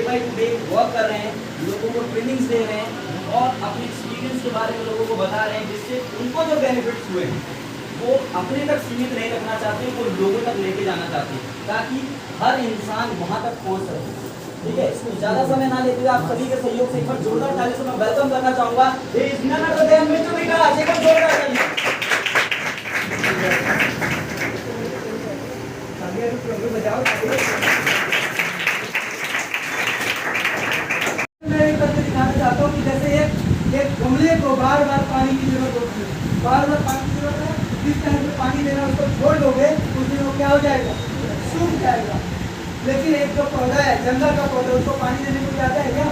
By day work कर रहे हैं, लोगों को ट्रेनिंग्स दे रहे हैं और अपने एक्सपीरियंस के बारे में लोगों को बता रहे हैं, जिससे उनको जो बेनिफिट्स हुए हैं वो अपने तक सीमित नहीं रखना चाहते, वो लोगों तक लेके जाना चाहते हैं ताकि हर इंसान वहां तक पहुंच सके। ठीक है, ज्यादा समय ना लेते हुए आप सभी के सहयोग से एक बार जोरदार ताली से मैं वेलकम करना चाहूंगा। मैं एक बार दिखाना चाहता हूँ कि जैसे एक गमले को बार बार पानी की जरूरत होती है, बार बार पानी की जरूरत है, जिस टाइम पे पानी देना उसको छोड़ दोगे उस दिन वो क्या हो जाएगा, सूख जाएगा। लेकिन एक जो पौधा है, जंगल का पौधा, उसको पानी देने को जाता है क्या?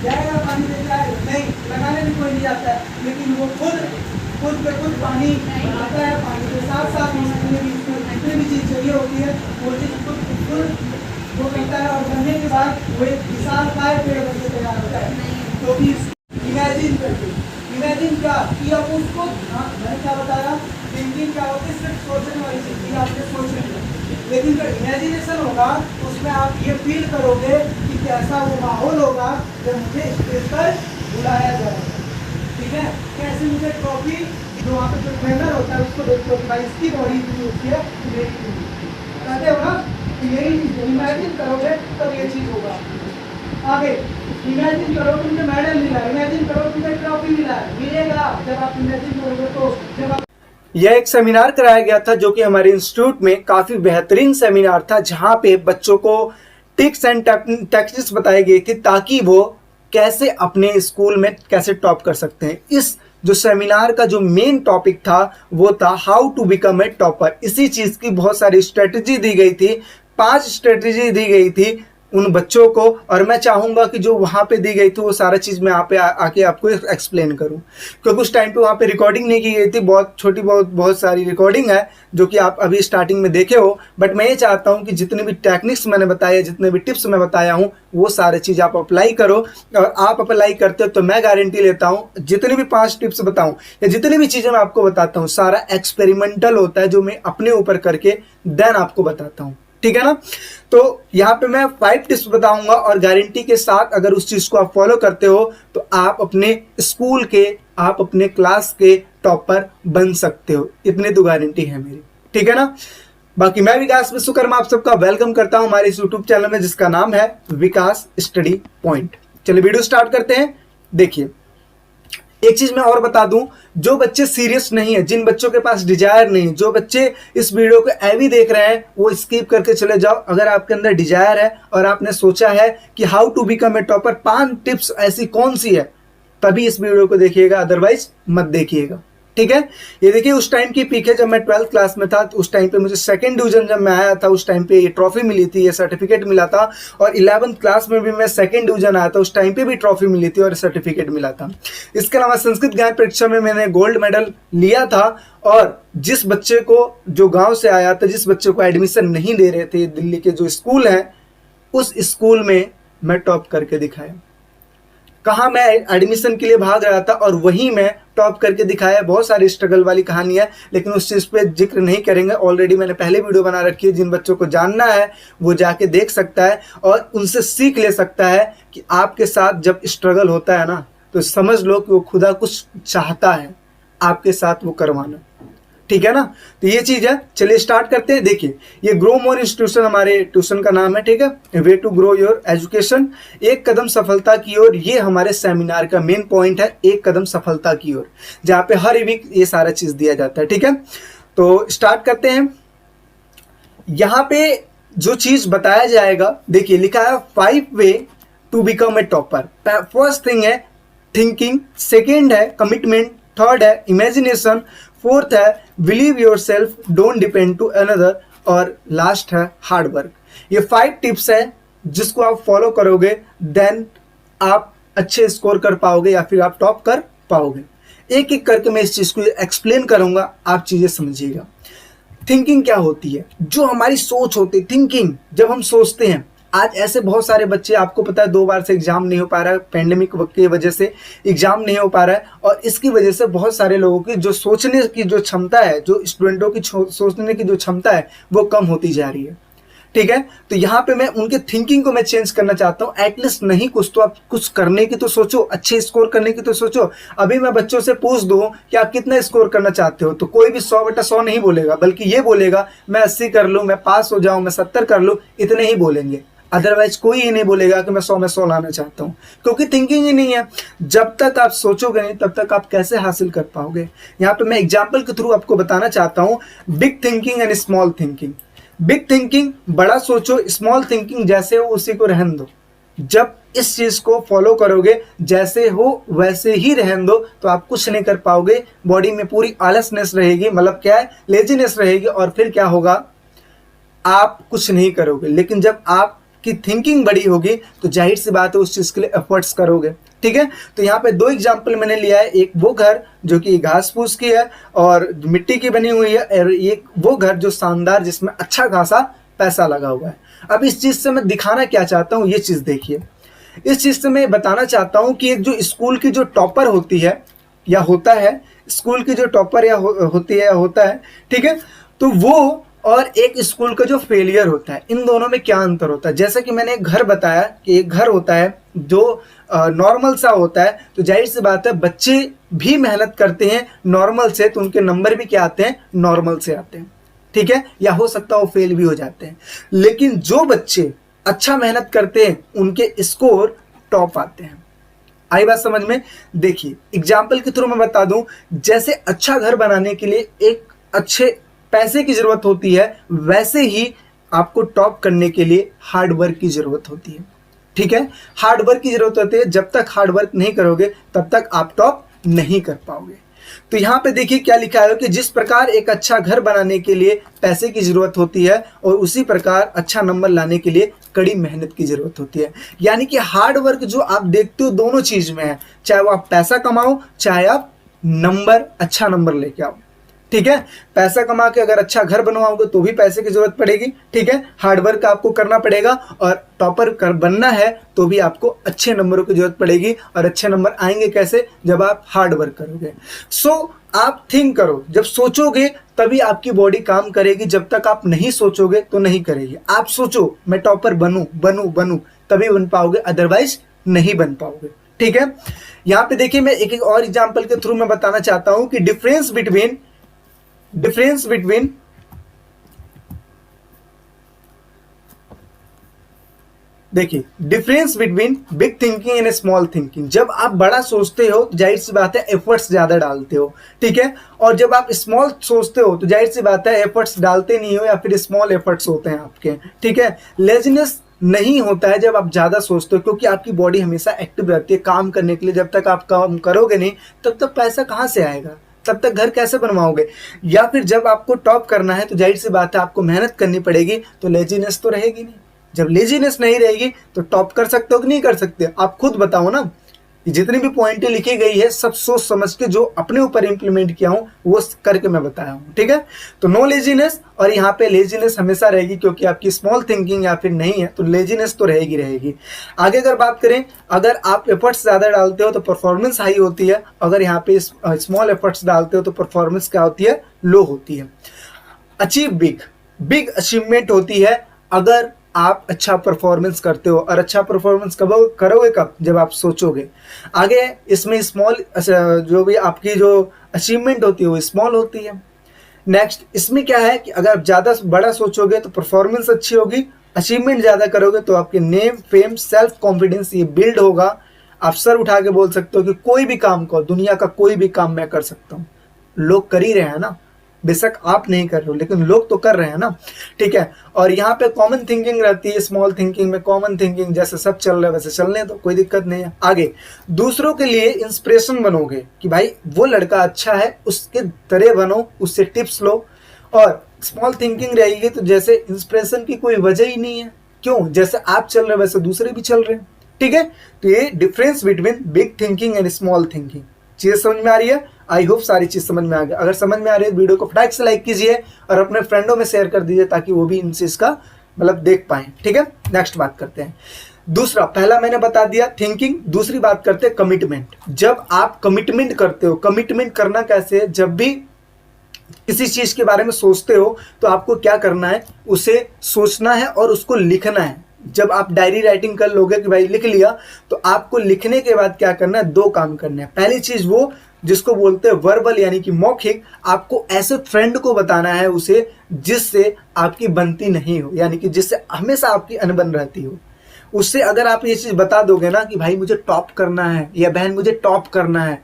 जाएगा पानी देने जाएगा नहीं, लगाने भी कोई नहीं जाता है, लेकिन वो खुद पे खुद पानी आता है। पानी के साथ साथ जितनी भी चीज़ चाहिए होती है वो चीज़ खुद वो करता है और करने के बाद वो एक विशाल काय पेड़ बन के तैयार होता है। तो भी इमेजिन करके, इमेजिन क्या कि आप उसको, मैंने क्या बताया, थिंकिंग क्या होती है, सिर्फ सोचने वाली चीज़ की आपने सोचने की, लेकिन जब इमेजिनेशन होगा उसमें आप ये फील करोगे कि कैसा वो माहौल होगा जब मुझे स्टेज पर बुलाया जाएगा। ठीक है, कैसे मुझे ट्रॉफी जो वहाँ पे जो ट्रेनर होता है उसको देखते हो भाई इसकी बॉडी इतनी होती है, मेरी कहते हो ना, यही इमेजिन करोगे तब ये चीज़ होगा। आगे इमेजिन करो कि मुझे मेडल मिला, इमेजिन करो कि मुझे ट्रॉफी मिला, मिलेगा जब आप इमेजिन करोगे। तो जब आप यह एक सेमिनार कराया गया था जो कि हमारे इंस्टीट्यूट में काफ़ी बेहतरीन सेमिनार था, जहां पे बच्चों को टिप्स एंड टेक्निक्स बताई गई थी ताकि वो कैसे अपने स्कूल में कैसे टॉप कर सकते हैं। इस जो सेमिनार का जो मेन टॉपिक था वो था how to become a topper. इसी चीज़ की बहुत सारी स्ट्रेटजी दी गई थी, 5 स्ट्रेटजी दी गई थी उन बच्चों को, और मैं चाहूँगा कि जो वहाँ पे दी गई थी वो सारा चीज़ मैं यहाँ पे आके आपको एक्सप्लेन करूँ, क्योंकि उस टाइम पे वहाँ पे रिकॉर्डिंग नहीं की गई थी। बहुत छोटी बहुत सारी रिकॉर्डिंग है जो कि आप अभी स्टार्टिंग में देखे हो, बट मैं ये चाहता हूँ कि जितने भी टेक्निक्स मैंने बताए, जितने भी टिप्स मैं बताया हूँ, वो सारे चीज़ आप अप्लाई करो। और आप अप्लाई करते हो तो मैं गारंटी लेता हूँ जितनी भी 5 टिप्स बताऊँ या जितनी भी चीज़ें मैं आपको बताता हूँ, सारा एक्सपेरिमेंटल होता है जो मैं अपने ऊपर करके देन आपको बताता हूँ। ठीक है ना? तो यहाँ पे मैं 5 टिप्स बताऊंगा और गारंटी के साथ अगर उस चीज को आप फॉलो करते हो तो आप अपने स्कूल के, आप अपने क्लास के टॉपर बन सकते हो, इतनी तो गारंटी है मेरी। ठीक है ना? बाकी मैं विकास विश्वकर्मा आप सबका वेलकम करता हूं हमारे इस यूट्यूब चैनल में जिसका नाम है विकास स्टडी पॉइंट। चलिए वीडियो स्टार्ट करते हैं। देखिए, एक चीज मैं और बता दूं, जो बच्चे सीरियस नहीं है, जिन बच्चों के पास डिजायर नहीं, जो बच्चे इस वीडियो को ऐवी देख रहे हैं वो स्किप करके चले जाओ। अगर आपके अंदर डिजायर है और आपने सोचा है कि how to become a topper, 5 tips ऐसी कौन सी है, तभी इस वीडियो को देखिएगा, अदरवाइज मत देखिएगा। ठीक है, ये देखिए उस टाइम की पिक है जब मैं 12th क्लास में था। तो उस टाइम पे मुझे 2nd डिवीजन जब मैं आया था, उस टाइम पे ये ट्रॉफी मिली थी, ये सर्टिफिकेट मिला था। और 11th क्लास में भी मैं 2nd डिवीजन आया था, उस टाइम पे भी ट्रॉफी मिली थी और सर्टिफिकेट मिला था। इसके अलावा संस्कृत ज्ञान परीक्षा में मैंने गोल्ड मेडल लिया था। और जिस बच्चे को, जो गाँव से आया था, जिस बच्चे को एडमिशन नहीं दे रहे थे, दिल्ली के जो स्कूल हैं, उस स्कूल में मैं टॉप करके दिखाया। कहाँ मैं एडमिशन के लिए भाग रहा था और वहीं मैं टॉप करके दिखाया। बहुत सारी स्ट्रगल वाली कहानी है, लेकिन उस चीज़ पे जिक्र नहीं करेंगे। ऑलरेडी मैंने पहले वीडियो बना रखी है, जिन बच्चों को जानना है वो जाके देख सकता है और उनसे सीख ले सकता है कि आपके साथ जब स्ट्रगल होता है ना, तो समझ लो कि वो खुदा कुछ चाहता है आपके साथ वो करवाना। ठीक है ना? तो ये चीज है। चलिए स्टार्ट करते हैं। देखिए, ये ग्रो मोर इंस्टीट्यूशन हमारे ट्यूशन का नाम है। ठीक है, way to grow your education, एक कदम सफलता की ओर, ये हमारे सेमिनार का मेन पॉइंट है, एक कदम सफलता की ओर, जहाँ पे हर वीक ये सारा चीज दिया जाता है। ठीक है, तो स्टार्ट करते हैं। यहाँ पे जो चीज बताया जाएगा, देखिए लिखा है 5 way to become a topper. First thing है थिंकिंग, सेकेंड है कमिटमेंट, थर्ड है इमेजिनेशन, फोर्थ है believe yourself, don't depend to another, और लास्ट है हार्ड वर्क। ये 5 टिप्स है जिसको आप फॉलो करोगे देन आप अच्छे स्कोर कर पाओगे या फिर आप टॉप कर पाओगे। एक एक करके मैं इस चीज को एक्सप्लेन करूंगा, आप चीजें समझिएगा। थिंकिंग क्या होती है? जो हमारी सोच होती है, थिंकिंग, जब हम सोचते हैं। आज ऐसे बहुत सारे बच्चे, आपको पता है 2 बार से एग्जाम नहीं हो पा रहा है, पैंडेमिक की वजह से एग्जाम नहीं हो पा रहा है, और इसकी वजह से बहुत सारे लोगों की जो सोचने की जो क्षमता है, जो स्टूडेंटों की सोचने की जो क्षमता है, वो कम होती जा रही है। ठीक है। तो यहाँ पे मैं उनके थिंकिंग को मैं चेंज करना चाहता हूँ। एटलीस्ट नहीं कुछ तो आप कुछ करने की तो सोचो, अच्छे स्कोर करने की तो सोचो। अभी मैं बच्चों से पूछ दूं कि आप कितना स्कोर करना चाहते हो, तो कोई भी 100/100 नहीं बोलेगा, बल्कि ये बोलेगा मैं 80 कर लूँ, मैं पास हो जाऊँ, मैं 70 कर लूँ, इतने ही बोलेंगे। अदरवाइज कोई ही नहीं बोलेगा कि मैं 100 में 100 लाना चाहता हूँ, क्योंकि थिंकिंग ही नहीं है। जब तक आप सोचोगे नहीं तब तक आप कैसे हासिल कर पाओगे। यहाँ पे मैं एग्जाम्पल के थ्रू आपको बताना चाहता हूँ, big thinking and small thinking. Big thinking बड़ा सोचो, स्मॉल थिंकिंग जैसे हो उसी को रहन दो। जब इस चीज को फॉलो करोगे, जैसे हो वैसे ही रहन दो, तो आप कुछ नहीं कर पाओगे। बॉडी में पूरी आलसनेस रहेगी, मतलब क्या है, लेजीनेस रहेगी, और फिर क्या होगा, आप कुछ नहीं करोगे। लेकिन जब आपकी थिंकिंग बड़ी होगी तो जाहिर सी बात है उस चीज के लिए एफर्ट्स करोगे। ठीक है। तो यहाँ पे 2 एग्जाम्पल मैंने लिया है, एक वो घर जो कि घास फूस की है और मिट्टी की बनी हुई है, और एक वो घर जो शानदार, जिसमें अच्छा खासा पैसा लगा हुआ है। अब इस चीज से मैं दिखाना क्या चाहता हूँ, ये चीज देखिए। इस चीज से मैं बताना चाहता हूँ कि एक जो स्कूल की जो टॉपर होती है या होता है, स्कूल की जो टॉपर या होती है या होता है, ठीक है, तो वो और एक स्कूल का जो फेलियर होता है, इन दोनों में क्या अंतर होता है। जैसे कि मैंने एक घर बताया कि एक घर होता है जो नॉर्मल सा होता है, तो जाहिर सी बात है बच्चे भी मेहनत करते हैं नॉर्मल से, तो उनके नंबर भी क्या आते हैं, नॉर्मल से आते हैं। ठीक है, या हो सकता है वो फेल भी हो जाते हैं। लेकिन जो बच्चे अच्छा मेहनत करते हैं उनके स्कोर टॉप आते हैं। आई बात समझ में। देखिए एग्जाम्पल के थ्रू मैं बता दूं, जैसे अच्छा घर बनाने के लिए एक अच्छे पैसे की जरूरत होती है, वैसे ही आपको टॉप करने के लिए हार्ड वर्क की जरूरत होती है। ठीक है, हार्ड वर्क की जरूरत होती है। जब तक हार्ड वर्क नहीं करोगे तब तक आप टॉप नहीं कर पाओगे। तो यहाँ पे देखिए क्या लिखा है कि जिस प्रकार एक अच्छा घर बनाने के लिए पैसे की जरूरत होती है, और उसी प्रकार अच्छा नंबर लाने के लिए कड़ी मेहनत की जरूरत होती है। यानी कि हार्ड वर्क जो आप देखते हो दोनों चीज में है, चाहे वो आप पैसा कमाओ, चाहे आप अच्छा नंबर लेके आओ। ठीक है, पैसा कमा के अगर अच्छा घर बनवाओगे तो भी पैसे की जरूरत पड़ेगी। ठीक है, हार्ड वर्क आपको करना पड़ेगा, और टॉपर बनना है तो भी आपको अच्छे नंबरों की जरूरत पड़ेगी। और अच्छे नंबर आएंगे कैसे, जब आप हार्ड वर्क करोगे। सो आप थिंक करो, जब सोचोगे तभी आपकी बॉडी काम करेगी, जब तक आप नहीं सोचोगे तो नहीं करेगी। आप सोचो मैं टॉपर बनूं बनूं बनूं, तभी बन पाओगे, अदरवाइज नहीं बन पाओगे। ठीक है, यहाँ पे देखिए मैं एक और एग्जाम्पल के थ्रू मैं बताना चाहता हूं कि डिफरेंस बिटवीन देखिए difference between big thinking and small thinking. जब आप बड़ा सोचते हो तो जाहिर सी बात है एफर्ट्स ज्यादा डालते हो। ठीक है, और जब आप स्मॉल सोचते हो तो जाहिर सी बात है एफर्ट्स डालते नहीं हो, या फिर स्मॉल एफर्ट्स होते हैं आपके। ठीक है, लेजीनेस नहीं होता है जब आप ज्यादा सोचते हो, क्योंकि आपकी बॉडी हमेशा एक्टिव रहती है काम करने के लिए। जब तक आप काम करोगे नहीं तब तक पैसा कहाँ से आएगा, तब तक घर कैसे बनवाओगे। या फिर जब आपको टॉप करना है तो जाहिर सी बात है आपको मेहनत करनी पड़ेगी, तो लेजीनेस तो रहेगी नहीं। जब लेजीनेस नहीं रहेगी तो टॉप कर सकते हो कि नहीं कर सकते, आप खुद बताओ ना। जितनी भी पॉइंटें लिखी गई है सब सोच समझ के जो अपने ऊपर इंप्लीमेंट किया हूं वो करके मैं बताया हूं। ठीक है, तो नो लेजीनेस, और यहाँ पे लेजीनेस हमेशा रहेगी, क्योंकि आपकी स्मॉल थिंकिंग या फिर नहीं है तो लेजीनेस तो रहेगी। आगे अगर बात करें, अगर आप एफर्ट्स ज्यादा डालते हो तो परफॉर्मेंस हाई होती है, अगर यहाँ पे स्मॉल एफर्ट्स डालते हो तो परफॉर्मेंस क्या होती है, लो होती है। अचीव बिग अचीवमेंट होती है अगर आप अच्छा परफॉर्मेंस करते हो, और अच्छा परफॉर्मेंस कब करोगे, कब, जब आप सोचोगे। आगे इसमें स्मॉल जो भी आपकी जो अचीवमेंट होती है वो स्मॉल होती है। नेक्स्ट इसमें क्या है कि अगर आप ज़्यादा बड़ा सोचोगे तो परफॉर्मेंस अच्छी होगी, अचीवमेंट ज़्यादा करोगे तो आपके नेम फेम सेल्फ कॉन्फिडेंस ये बिल्ड होगा। आप सर उठा के बोल सकते हो कि कोई भी काम करो, दुनिया का कोई भी काम मैं कर सकता हूँ। लोग कर ही रहे हैं ना, बेशक आप नहीं कर रहे हो लेकिन लोग तो कर रहे हैं ना। ठीक है, और यहाँ पे कॉमन थिंकिंग रहती है, स्मॉल थिंकिंग में कॉमन थिंकिंग, जैसे सब चल रहा है वैसे चलने दो, कोई दिक्कत नहीं है। आगे दूसरों के लिए इंस्पिरेशन बनोगे कि भाई वो लड़का अच्छा है, उसके तरह बनो, उससे टिप्स लो। और स्मॉल थिंकिंग रहेगी तो जैसे इंस्पिरेशन की कोई वजह ही नहीं है, क्यों, जैसे आप चल रहे हैं वैसे दूसरे भी चल रहे हैं। ठीक है, तो ये difference between big thinking and small thinking. चीज समझ में आ रही है? आई होप सारी चीज समझ में आ गई। अगर समझ में आ रही है वीडियो को फटाक से लाइक कीजिए और अपने फ्रेंडों में शेयर कर दीजिए ताकि वो भी इन चीज का मतलब देख पाए। ठीक है, नेक्स्ट बात करते हैं। दूसरा, पहला मैंने बता दिया थिंकिंग, दूसरी बात करते हैं कमिटमेंट। जब आप कमिटमेंट करते हो, कमिटमेंट करना कैसे है, जब भी किसी चीज के बारे में सोचते हो तो आपको क्या करना है, उसे सोचना है और उसको लिखना है। जब आप डायरी राइटिंग कर लोगे कि भाई लिख लिया, तो आपको लिखने के बाद क्या करना है, दो काम करने हैं। पहली चीज वो जिसको बोलते हैं वर्बल यानी कि मौखिक, आपको ऐसे फ्रेंड को बताना है उसे जिससे आपकी बनती नहीं हो, यानी कि जिससे हमेशा आपकी अनबन रहती हो। उससे अगर आप ये चीज बता दोगे ना कि भाई मुझे टॉप करना है या बहन मुझे टॉप करना है,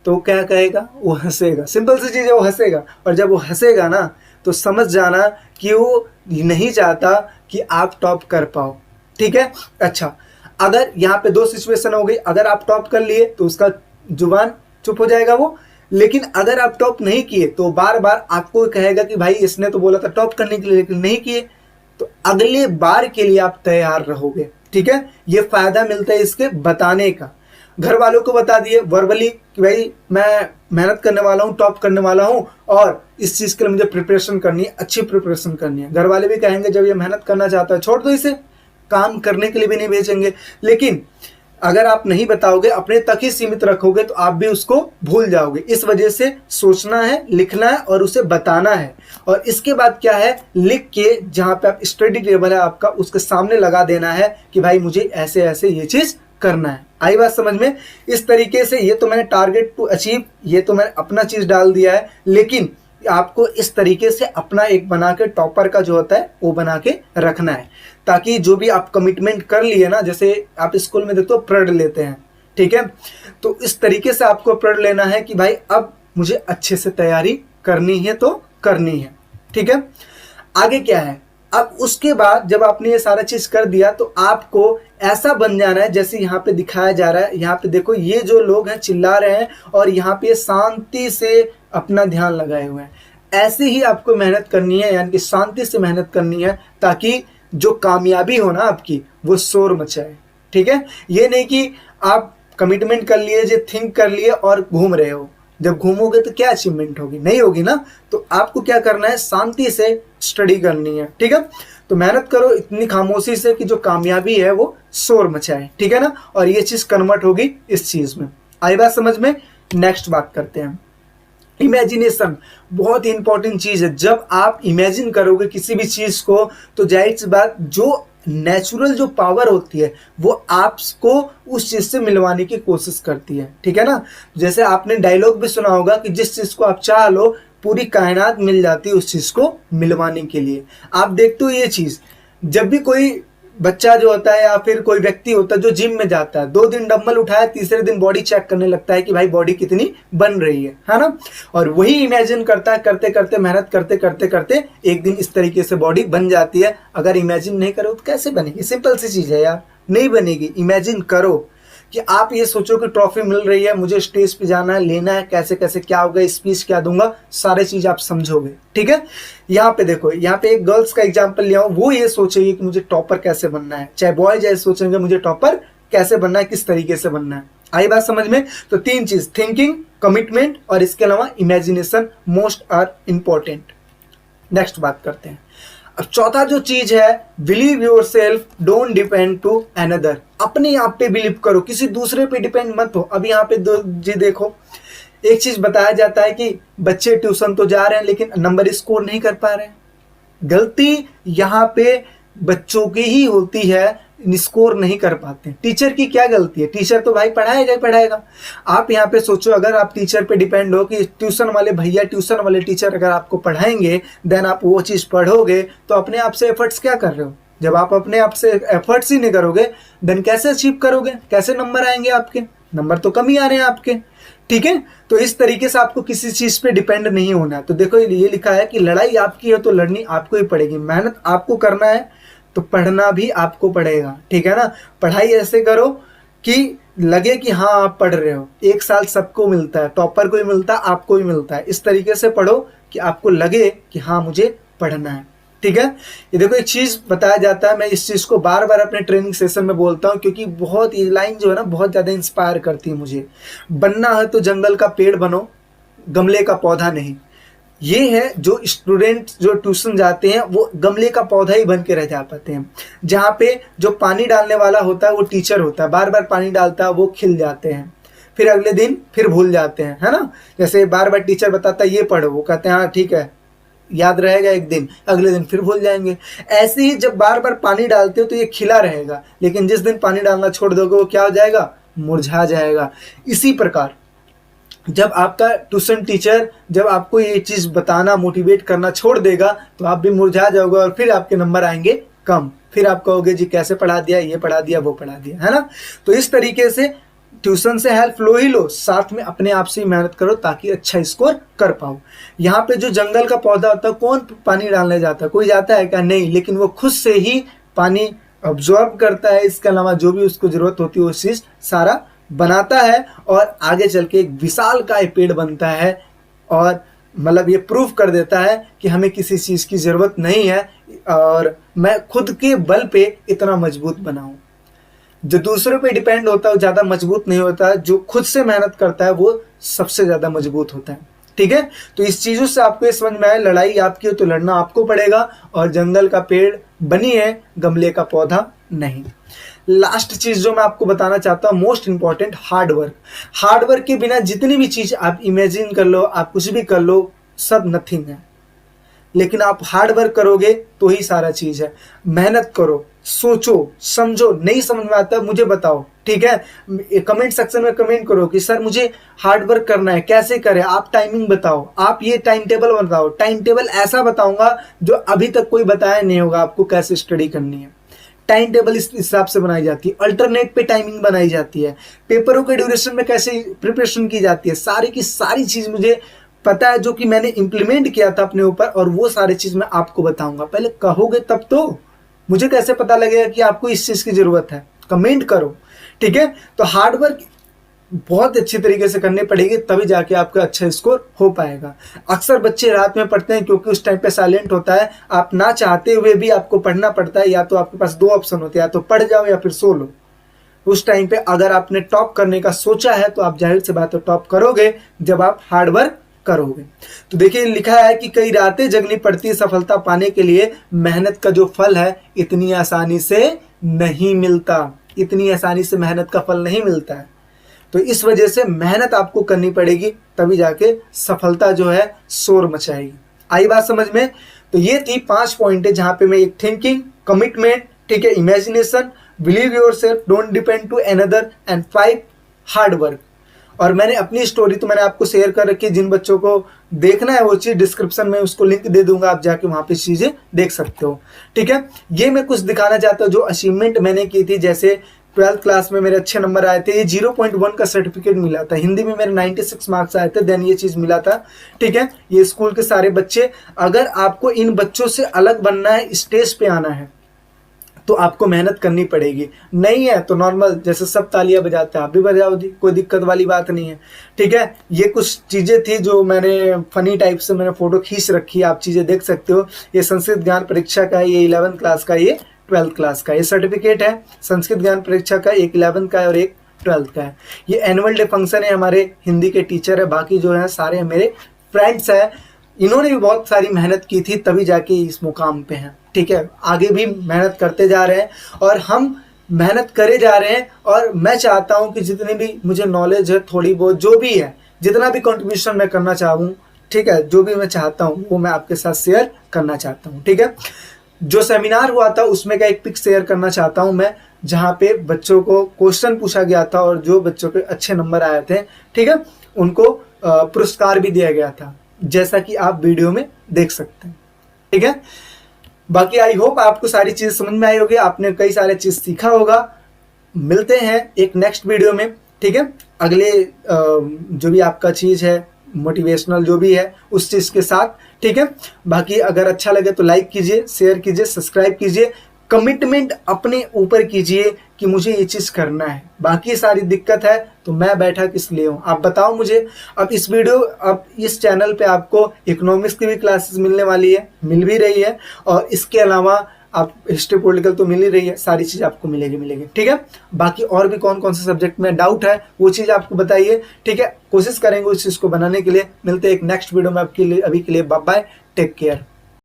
तो क्या कहेगा, वो हंसेगा। सिंपल सी चीज है, वो हंसेगा। और जब वो हंसेगा ना तो समझ जाना कि वो नहीं चाहता कि आप टॉप कर पाओ। ठीक है। अच्छा, अगर यहाँ पे दो सिचुएशन हो गई। अगर आप टॉप कर लिए तो उसका जुबान चुप हो जाएगा वो, लेकिन अगर आप टॉप नहीं किए तो बार बार आपको कहेगा कि भाई इसने तो बोला था टॉप करने के लिए लेकिन नहीं किए, तो अगले बार के लिए आप तैयार रहोगे। ठीक है। ये फायदा मिलता है इसके बताने का। घर वालों को बता दिए वर्बली कि भाई मैं मेहनत करने वाला हूँ, टॉप करने वाला हूँ और इस चीज के लिए मुझे प्रिपरेशन करनी है, अच्छी प्रिपरेशन करनी है। घर वाले भी कहेंगे जब ये मेहनत करना चाहता है छोड़ दो इसे, काम करने के लिए भी नहीं भेजेंगे। लेकिन अगर आप नहीं बताओगे, अपने तक ही सीमित रखोगे, तो आप भी उसको भूल जाओगे। इस वजह से सोचना है, लिखना है और उसे बताना है। और इसके बाद क्या है, लिख के जहां पे आप स्टडी टेबल है आपका उसके सामने लगा देना है कि भाई मुझे ऐसे ऐसे ये चीज करना है। आई बात समझ में। इस तरीके से ये तो मैंने टारगेट टू अचीव, ये तो मैंने अपना चीज डाल दिया है, लेकिन आपको इस तरीके से अपना एक बना के टॉपर का जो होता है वो बना के रखना है, ताकि जो भी आप कमिटमेंट कर लिए ना, जैसे आप स्कूल में देखते हो प्रण लेते हैं, ठीक है, तो इस तरीके से आपको प्रण लेना है कि भाई अब मुझे अच्छे से तैयारी करनी है तो करनी है। ठीक है। आगे क्या है, अब उसके बाद जब आपने ये सारा चीज कर दिया तो आपको ऐसा बन जाना है जैसे यहाँ पे दिखाया जा रहा है। यहाँ पे देखो ये जो लोग हैं चिल्ला रहे हैं और यहाँ पे शांति से अपना ध्यान लगाए हुए हैं। ऐसे ही आपको मेहनत करनी है, यानी कि शांति से मेहनत करनी है, ताकि जो कामयाबी हो ना आपकी वो शोर मचाए। ठीक है। ये नहीं कि आप कमिटमेंट कर लिए, जो थिंक कर लिए और घूम रहे हो। जब घूमोगे तो क्या अचीवमेंट होगी, नहीं होगी ना। तो आपको क्या करना है, शांति से स्टडी करनी है। ठीक है। तो मेहनत करो इतनी खामोशी से कि जो कामयाबी है वो शोर मचाए। ठीक है ना। और ये चीज कन्वर्ट होगी इस चीज में। आई बात समझ में। नेक्स्ट बात करते हैं, इमेजिनेशन बहुत ही इंपॉर्टेंट चीज है। जब आप इमेजिन करोगे किसी भी चीज को, तो जाहिर सी बात जो नेचुरल जो पावर होती है वो आपको उस चीज से मिलवाने की कोशिश करती है। ठीक है ना। जैसे आपने डायलॉग भी सुना होगा कि जिस चीज को आप चाह लो पूरी कायनात मिल जाती है उस चीज को मिलवाने के लिए। आप देखते हो ये चीज, जब भी कोई बच्चा जो होता है या फिर कोई व्यक्ति होता है जो जिम में जाता है, 2 दिन डंबल उठाया, तीसरे दिन बॉडी चेक करने लगता है कि भाई बॉडी कितनी बन रही है ना। और वही इमेजिन करता है, करते करते मेहनत करते करते करते एक दिन इस तरीके से बॉडी बन जाती है। अगर इमेजिन नहीं करो तो कैसे बनेगी, सिंपल सी चीज है यार, नहीं बनेगी। इमेजिन करो कि आप ये सोचो कि ट्रॉफी मिल रही है, मुझे स्टेज पे जाना है, लेना है, कैसे कैसे क्या होगा, स्पीच क्या दूंगा, सारे चीज आप समझोगे। ठीक है। यहाँ पे देखो, यहाँ पे एक गर्ल्स का एग्जांपल लिया हूं, वो ये सोचेगी कि मुझे टॉपर कैसे बनना है, चाहे बॉय जैसे सोचेंगे मुझे टॉपर कैसे बनना है, किस तरीके से बनना है। आई बात समझ में। तो 3 चीज, थिंकिंग, कमिटमेंट और इसके अलावा imagination most are important. Next बात करते हैं। अब चौथा जो चीज है, believe yourself, don't depend to another. अपने आप पे बिलीव करो, किसी दूसरे पे डिपेंड मत हो। अब यहाँ पे जी देखो, एक चीज बताया जाता है कि बच्चे ट्यूशन तो जा रहे हैं लेकिन नंबर स्कोर नहीं कर पा रहे हैं। गलती यहाँ पे बच्चों की ही होती है, स्कोर नहीं कर पाते। टीचर की क्या गलती है, टीचर तो भाई पढ़ाएगा ही पढ़ाएगा। आप यहाँ पे सोचो, अगर आप टीचर पे डिपेंड हो कि ट्यूशन वाले भैया, ट्यूशन वाले टीचर अगर आपको पढ़ाएंगे, देन आप वो चीज पढ़ोगे, तो अपने आप से एफर्ट्स क्या कर रहे हो। जब आप अपने आप से एफर्ट्स ही नहीं करोगे, देन कैसे अचीव करोगे, कैसे नंबर आएंगे आपके, नंबर तो कम ही आ रहे हैं आपके। ठीक है। तो इस तरीके से आपको किसी चीज पे डिपेंड नहीं होना। तो देखो ये लिखा है कि लड़ाई आपकी है तो लड़नी आपको ही पड़ेगी, मेहनत आपको करना है तो पढ़ना भी आपको पड़ेगा। ठीक है ना। पढ़ाई ऐसे करो कि लगे कि हाँ आप पढ़ रहे हो। 1 साल सबको मिलता है, टॉपर को भी मिलता है, आपको भी मिलता है। इस तरीके से पढ़ो कि आपको लगे कि हाँ मुझे पढ़ना है। ठीक है। ये देखो एक चीज बताया जाता है, मैं इस चीज को बार बार अपने ट्रेनिंग सेशन में बोलता हूँ क्योंकि बहुत ये लाइन जो है ना बहुत ज्यादा इंस्पायर करती है मुझे। बनना है तो जंगल का पेड़ बनो, गमले का पौधा नहीं। ये है जो स्टूडेंट जो ट्यूशन जाते हैं वो गमले का पौधा ही बन के रह जा पाते हैं। जहाँ पे जो पानी डालने वाला होता है वो टीचर होता है, बार बार पानी डालता है, वो खिल जाते हैं। फिर अगले दिन फिर भूल जाते हैं, है ना। जैसे बार बार टीचर बताता है ये पढ़ो, वो कहते हैं हाँ ठीक है, याद रहेगा एक दिन, अगले दिन फिर भूल जाएंगे। ऐसे ही जब बार बार पानी डालते हो तो ये खिला रहेगा, लेकिन जिस दिन पानी डालना छोड़ दोगे वो क्या हो जाएगा, मुरझा जाएगा। इसी प्रकार जब आपका ट्यूशन टीचर जब आपको ये चीज़ बताना मोटिवेट करना छोड़ देगा तो आप भी मुरझा जाओगे और फिर आपके नंबर आएंगे कम। फिर आप कहोगे जी कैसे पढ़ा दिया, ये पढ़ा दिया, वो पढ़ा दिया, है ना। तो इस तरीके से ट्यूशन से हेल्प लो ही लो, साथ में अपने आप से मेहनत करो ताकि अच्छा स्कोर कर पाओ। यहाँ पे जो जंगल का पौधा होता है कौन पानी डालने जाता है, कोई जाता है क्या, नहीं, लेकिन वो खुद से ही पानी ऑब्जॉर्व करता है। इसके अलावा जो भी उसको जरूरत होती है वो चीज़ सारा बनाता है और आगे चल के एक विशालकाय पेड़ बनता है और मतलब ये प्रूफ कर देता है कि हमें किसी चीज़ की ज़रूरत नहीं है और मैं खुद के बल पे इतना मजबूत बना हूँ। जो दूसरों पे डिपेंड होता है वो ज़्यादा मजबूत नहीं होता, जो खुद से मेहनत करता है वो सबसे ज़्यादा मजबूत होता है। ठीक है, तो इस चीज़ों से आपको ये समझ में आए, लड़ाई आपकी हो तो लड़ना आपको पड़ेगा और जंगल का पेड़ बनिए, गमले का पौधा नहीं। लास्ट चीज़ जो मैं आपको बताना चाहता हूँ, most important, hard work. Hard work के बिना जितनी भी चीज़ आप इमेजिन कर लो, आप कुछ भी कर लो, सब नथिंग है। लेकिन आप हार्ड वर्क करोगे तो ही सारा चीज़ है। मेहनत करो, सोचो, समझो, नहीं समझ में आता मुझे बताओ, ठीक है। कमेंट सेक्शन में कमेंट करो कि सर मुझे हार्ड वर्क करना है, कैसे करें, आप टाइमिंग बताओ, आप ये टाइम टेबल बताओ। टाइम टेबल ऐसा बताऊंगा जो अभी तक कोई बताया नहीं होगा आपको कैसे स्टडी करनी है। टाइम टेबल इस हिसाब से बनाई जाती है, अल्टरनेट पे टाइमिंग बनाई जाती है, पेपरों के ड्यूरेशन में कैसे प्रिपरेशन की जाती है, सारी की सारी चीज़ मुझे पता है, जो कि मैंने इम्प्लीमेंट किया था अपने ऊपर, और वो सारी चीज़ मैं आपको बताऊंगा। पहले कहोगे तब तो, मुझे कैसे पता लगेगा कि आपको इस चीज़ की ज़रूरत है। कमेंट करो, ठीक है। तो हार्ड वर्क बहुत अच्छी तरीके से करनी पड़ेगी, तभी जाके आपका अच्छा स्कोर हो पाएगा। अक्सर बच्चे रात में पढ़ते हैं क्योंकि उस टाइम पे साइलेंट होता है, आप ना चाहते हुए भी आपको पढ़ना पड़ता है। या तो आपके पास दो ऑप्शन होते हैं, या तो पढ़ जाओ या फिर सो लो। उस टाइम पे अगर आपने टॉप करने का सोचा है तो आप जाहिर सी बात है टॉप करोगे जब आप हार्ड वर्क करोगे। तो देखिए लिखा है कि कई रातें जगनी पड़ती है सफलता पाने के लिए, मेहनत का जो फल है इतनी आसानी से नहीं मिलता, इतनी आसानी से मेहनत का फल नहीं मिलता है। तो इस वजह से मेहनत आपको करनी पड़ेगी, तभी जाके सफलता जो है शोर मचाएगी। आई बात समझ में। तो ये थी 5 पॉइंट है जहां पे मैं एक थिंकिंग, कमिटमेंट, ठीक है, imagination, believe yourself, don't depend to another, and 5 hard work. और मैंने अपनी स्टोरी तो मैंने आपको शेयर कर रखी है, जिन बच्चों को देखना है वो चीज़ डिस्क्रिप्शन में उसको लिंक दे दूंगा, आप जाके वहाँ पे चीज़ें देख सकते हो, ठीक है। ये मैं कुछ दिखाना चाहता हूँ जो अचीवमेंट मैंने की थी। जैसे 12th क्लास में मेरे अच्छे नंबर आए थे, ये 0.1 का सर्टिफिकेट मिला था, हिंदी में मेरे 96 मार्क्स आए थे, देन ये चीज़ मिला था, ठीक है। ये स्कूल के सारे बच्चे, अगर आपको इन बच्चों से अलग बनना है, स्टेज पे आना है, तो आपको मेहनत करनी पड़ेगी। नहीं है तो नॉर्मल जैसे सब तालियां बजाते हैं आप भी बजाओ दी, कोई दिक्कत वाली बात नहीं है, ठीक है। ये कुछ चीज़ें थी जो मैंने फनी टाइप से मैंने फोटो खींच रखी है, आप चीज़ें देख सकते हो। ये संस्कृत ज्ञान परीक्षा का है, ये 11th क्लास का, ये 12th क्लास का। ये सर्टिफिकेट है संस्कृत ज्ञान परीक्षा का, एक 11th का है और एक 12th का है। ये एनुअल डे फंक्शन है, हमारे हिंदी के टीचर है, बाकी जो है सारे मेरे फ्रेंड्स हैं। इन्होंने भी बहुत सारी मेहनत की थी तभी जाके इस मुकाम पे हैं, ठीक है। आगे भी मेहनत करते जा रहे हैं और हम मेहनत करे जा रहे हैं। और मैं चाहता हूं कि जितनी भी मुझे नॉलेज है, थोड़ी बहुत जो भी है, जितना भी कंट्रीब्यूशन मैं करना चाहूँ, ठीक है, जो भी मैं चाहता हूँ वो मैं आपके साथ शेयर करना चाहता हूँ, ठीक है। जो सेमिनार हुआ था उसमें का एक पिक शेयर करना चाहता हूँ मैं, जहाँ पे बच्चों को क्वेश्चन पूछा गया था और जो बच्चों के अच्छे नंबर आए थे, ठीक है, उनको पुरस्कार भी दिया गया था, जैसा कि आप वीडियो में देख सकते हैं, ठीक है। बाकी आई होप आपको सारी चीज़ समझ में आई होगी, आपने कई सारे चीज़ सीखा होगा। मिलते हैं एक नेक्स्ट वीडियो में, ठीक है। अगले जो भी आपका चीज़ है, मोटिवेशनल जो भी है, उस चीज़ के साथ, ठीक है। बाकी अगर अच्छा लगे तो लाइक कीजिए, शेयर कीजिए, सब्सक्राइब कीजिए, कमिटमेंट अपने ऊपर कीजिए कि मुझे ये चीज़ करना है। बाकी सारी दिक्कत है तो मैं बैठा किस लिए हूँ, आप बताओ मुझे। अब इस चैनल पे आपको इकोनॉमिक्स की भी क्लासेस मिलने वाली है, मिल भी रही है, और इसके अलावा आप हिस्ट्री पॉलिटिकल तो मिल ही रही है, सारी चीज़ आपको मिलेगी, ठीक है। बाकी और भी कौन कौन से सब्जेक्ट में डाउट है वो चीज़ आपको बताइए, ठीक है। कोशिश करेंगे उस चीज़ को बनाने के लिए। मिलते हैं एक नेक्स्ट वीडियो में, आपके लिए अभी के लिए बाय बाय, टेक केयर।